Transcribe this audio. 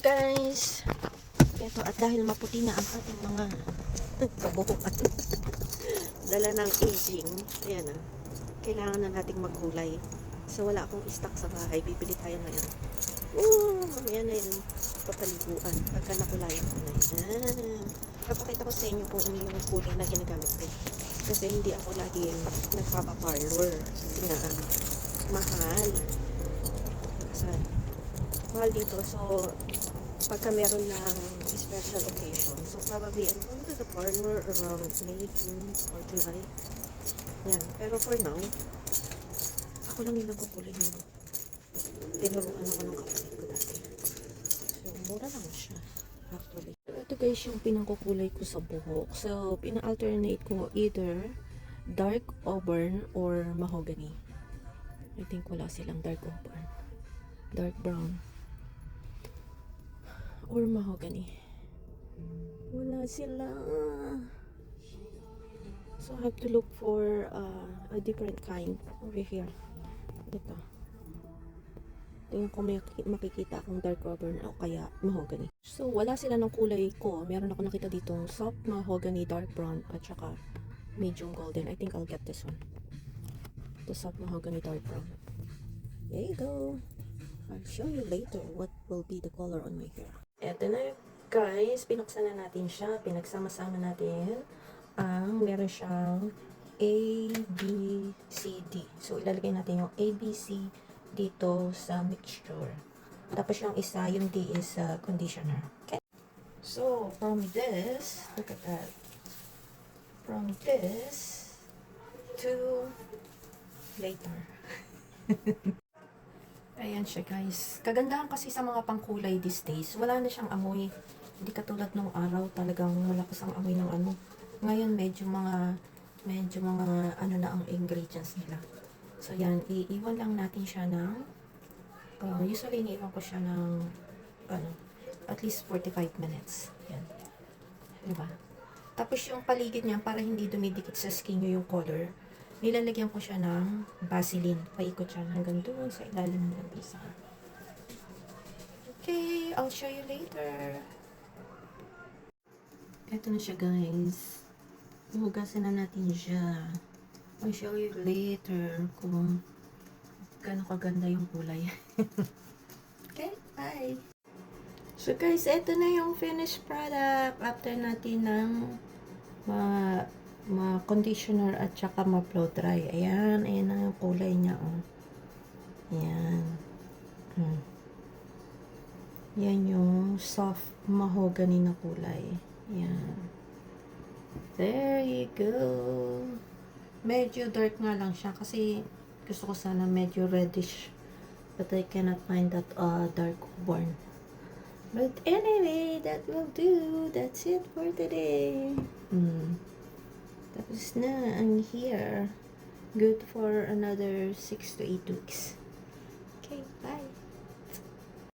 Guys, eto, at dahil maputi na ang ating mga kabuhuan dala ng aging, ayan na, kailangan na nating magkulay. So wala akong stock sa bahay, bibili tayo ngayon. Mamaya na yun, papaliguan pagka nakulayan ko na yan. Papakita ko sa inyo kung ano yung kulay na ginagamit ko, kasi hindi ako laging nagpapaparlor kasi nga mahal. Kasi mahal dito. So pagka meron ng special occasion, so probably I'm going to the parlor around May, June, or July. Yan. Pero for now, ako lang yung nagkukulay ng tinuruan ako ng kapatid ko dati. So, mura lang siya, actually. Ito guys, yung pinangkukulay ko sa buhok. So, pina-alternate ko either dark auburn or mahogany. I think wala silang dark auburn. Dark brown or mahogany. Wala sila. So I have to look for a different kind over here. Ito. Tingnan ko may makikita akong dark auburn o kaya mahogany. So wala sila ng kulay ko. Meron ako nakita ditong soft mahogany, dark brown at saka medium golden. I think I'll get this one. The soft mahogany, dark brown. There you go. I'll show you later what will be the color on my hair. Eto na guys, pinuksan na natin siya. Pinagsama-sama natin ang meron siyang A, B, C, D. So ilalagay natin yung A, B, C dito sa mixture. Tapos yung isa, yung D is conditioner. Okay? So from this, look at that. From this to later. Ayan siya guys. Kagandahan kasi sa mga pangkulay these days, wala na siyang amoy. Hindi katulad nung araw, talagang malakas ang amoy ng ano. Ngayon medyo mga ano na ang ingredients nila. So yan, iiwan lang natin siya ng usually iniiwan ko siya ng at least 45 minutes. Yan. Diba? Tapos yung paligid niya, para hindi dumidikit sa skin nyo yung color, nilalagyan ko siya ng Vaseline. Paikot siya hanggang doon sa ilalim ng bisa. Okay, I'll show you later. Ito na siya guys. Hugasan na natin siya. I'll show you later kung gaano kaganda yung kulay. Okay, bye! So guys, ito na yung finished product after natin ng ma-conditioner at saka ma-blow dry. Ayan, ayan na yung kulay niya. Oh. Ayan. Yan yung soft mahogany na kulay. Ayan. There you go. Medyo dark nga lang siya kasi gusto ko sana medyo reddish. But I cannot find that dark auburn. But anyway, that will do. That's it for today. Tapos na ang hair. Good for another 6 to 8 weeks.